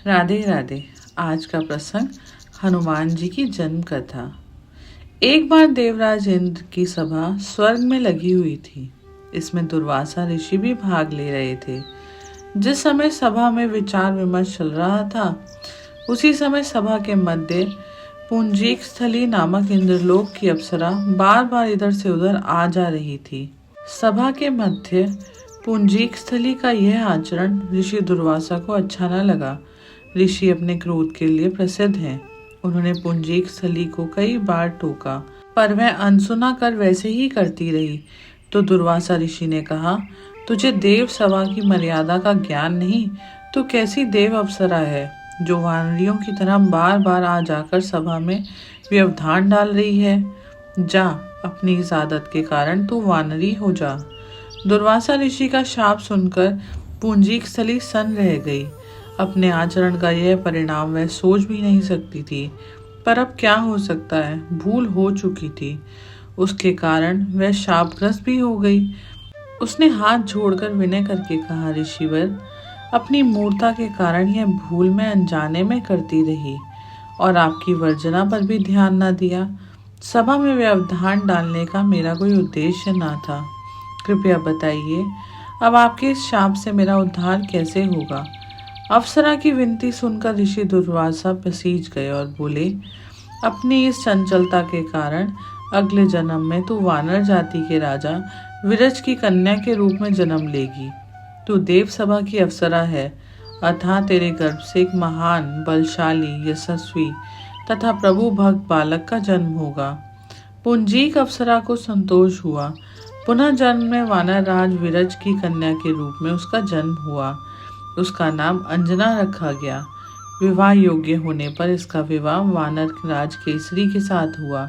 राधे राधे। आज का प्रसंग हनुमान जी की जन्म कथा। एक बार देवराज इंद्र की सभा स्वर्ग में लगी हुई थी। इसमें दुर्वासा ऋषि भी भाग ले रहे थे। जिस समय सभा में विचार विमर्श चल रहा था, उसी समय सभा के मध्य पुंजीक स्थली नामक इंद्रलोक की अप्सरा बार बार इधर से उधर आ जा रही थी। सभा के मध्य पुंजीक स्थली का यह आचरण ऋषि दुर्वासा को अच्छा न लगा। ऋषि अपने क्रोध के लिए प्रसिद्ध हैं। उन्होंने पुंजीक स्थली को कई बार टोका, पर वह अनसुना कर वैसे ही करती रही। तो दुर्वासा ऋषि ने कहा, तुझे देव सभा की मर्यादा का ज्ञान नहीं, तो कैसी देव अप्सरा है जो वानरियों की तरह बार बार आ जाकर सभा में व्यवधान डाल रही है। जा, अपनी इस आदत के कारण तू वानरी हो जा। दुर्वासा ऋषि का शाप सुनकर पुंजीक स्थली सन्न रह गई। अपने आचरण का यह परिणाम वह सोच भी नहीं सकती थी, पर अब क्या हो सकता है, भूल हो चुकी थी। उसके कारण वह शापग्रस्त भी हो गई। उसने हाथ जोड़कर विनय करके कहा, ऋषिवर, अपनी मूर्खता के कारण यह भूल मैं अनजाने में करती रही और आपकी वर्जना पर भी ध्यान न दिया। सभा में व्यवधान डालने का मेरा कोई उद्देश्य न था। कृपया बताइए, अब आपके इस शाप से मेरा उद्धार कैसे होगा। अप्सरा की विनती सुनकर ऋषि दुर्वासा पसीज गए और बोले, अपनी इस चंचलता के कारण अगले जन्म में तू वानर जाति के राजा विरज की कन्या के रूप में जन्म लेगी। तू देव सभा की अप्सरा है, अतः तेरे गर्भ से एक महान, बलशाली, यशस्वी तथा प्रभु भक्त बालक का जन्म होगा। पुंजीक अप्सरा को संतोष हुआ। पुनः जन्म में वानर राज विरज की कन्या के रूप में उसका जन्म हुआ। उसका नाम अंजना रखा गया। विवाह योग्य होने पर इसका विवाह वानर राज केसरी के साथ हुआ।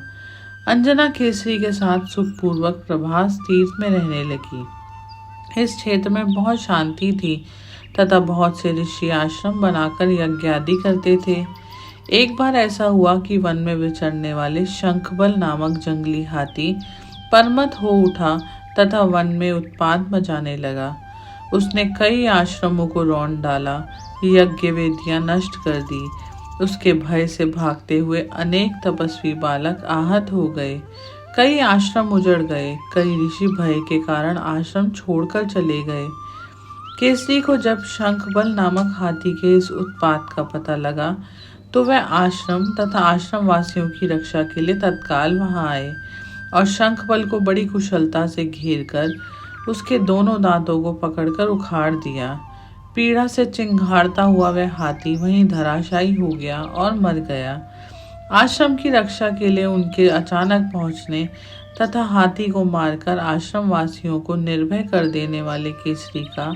अंजना केसरी के साथ सुखपूर्वक प्रभास तीर्थ में रहने लगी। इस क्षेत्र में बहुत शांति थी तथा बहुत से ऋषि आश्रम बनाकर यज्ञ आदि करते थे। एक बार ऐसा हुआ कि वन में विचरने वाले शंखबल नामक जंगली हाथी परमत हो उठा तथा वन में उत्पात मचाने लगा। उसने कई आश्रमों को रौंद डाला, यज्ञ वेदियां नष्ट कर दी। उसके भय से भागते हुए अनेक तपस्वी बालक आहत हो गए। कई आश्रम उजड़ गए। कई ऋषि भय के कारण आश्रम छोड़कर चले गए। केसरी को जब शंखबल नामक हाथी के इस उत्पात का पता लगा, तो वह आश्रम तथा आश्रम वासियों की रक्षा के लिए तत्काल वहां आए और शंखबल को बड़ी कुशलता से घेरकर उसके दोनों दांतों को पकड़कर उखाड़ दिया। पीड़ा से चिंघाड़ता हुआ वह हाथी वहीं धराशायी हो गया और मर गया। आश्रम की रक्षा के लिए उनके अचानक पहुंचने तथा हाथी को मारकर आश्रम वासियों को निर्भय कर देने वाले केसरी का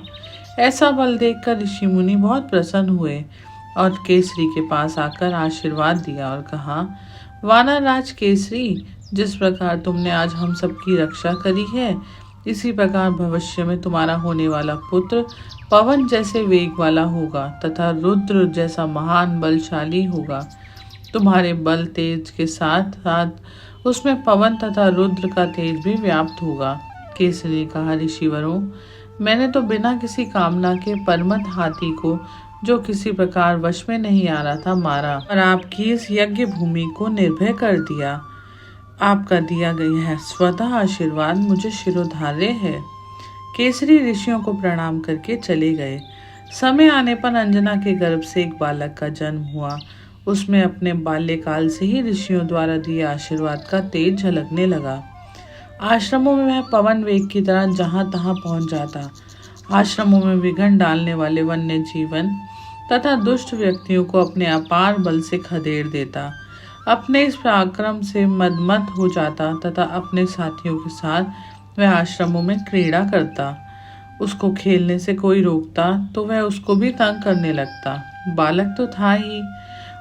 ऐसा बल देखकर ऋषि मुनि बहुत प्रसन्न हुए और केसरी के पास आकर आशीर्वाद दिया और कहा, वानर राज केसरी, जिस प्रकार तुमने आज हम सबकी रक्षा करी है, इसी प्रकार भविष्य में तुम्हारा होने वाला पुत्र पवन जैसे वेग वाला होगा तथा रुद्र जैसा महान बलशाली होगा। तुम्हारे बल तेज के साथ साथ उसमें पवन तथा रुद्र का तेज भी व्याप्त होगा। केसरी ने कहा, ऋषिवरों, मैंने तो बिना किसी कामना के परमत हाथी को, जो किसी प्रकार वश में नहीं आ रहा था, मारा और आपकी इस यज्ञ भूमि को निर्भय कर दिया। आपका दिया गया है स्वतः आशीर्वाद मुझे शिरोधार्य है। केसरी ऋषियों को प्रणाम करके चले गए। समय आने पर अंजना के गर्भ से एक बालक का जन्म हुआ। उसमें अपने बाल्यकाल से ही ऋषियों द्वारा दिए आशीर्वाद का तेज झलकने लगा। आश्रमों में वह पवन वेग की तरह जहां तहां पहुंच जाता। आश्रमों में विघ्न डालने वाले वन्य जीवन तथा दुष्ट व्यक्तियों को अपने अपार बल से खदेड़ देता। अपने इस पराक्रम से मदमत हो जाता तथा अपने साथियों के साथ वह आश्रमों में क्रीड़ा करता। उसको खेलने से कोई रोकता तो वह उसको भी तंग करने लगता। बालक तो था ही।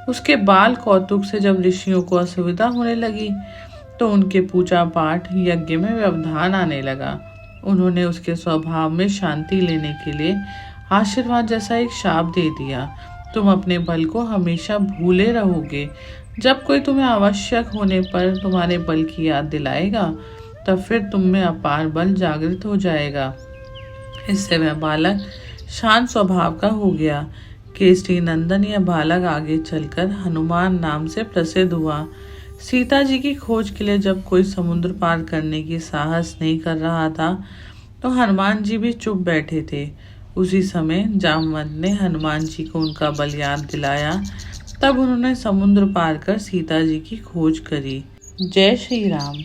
उसके बाल कौतुक से जब ऋषियों को असुविधा होने लगी, तो उनके पूजा पाठ यज्ञ में व्यवधान आने लगा। उन्होंने उसके स्वभाव में शांति लेने के लिए आशीर्वाद जैसा एक शाप दे दिया, तुम अपने बल को हमेशा भूले रहोगे। जब कोई तुम्हें आवश्यक होने पर तुम्हारे बल की याद दिलाएगा, तब फिर तुम में अपार बल जागृत हो जाएगा। इससे वह बालक शांत स्वभाव का हो गया। केसरी नंदन यह बालक आगे चलकर हनुमान नाम से प्रसिद्ध हुआ। सीता जी की खोज के लिए जब कोई समुद्र पार करने की साहस नहीं कर रहा था तो हनुमान जी भी चुप बैठे थे। उसी समय जामवंत ने हनुमान जी को उनका बल याद दिलाया। तब उन्होंने समुद्र पार कर सीता जी की खोज करी। जय श्री राम।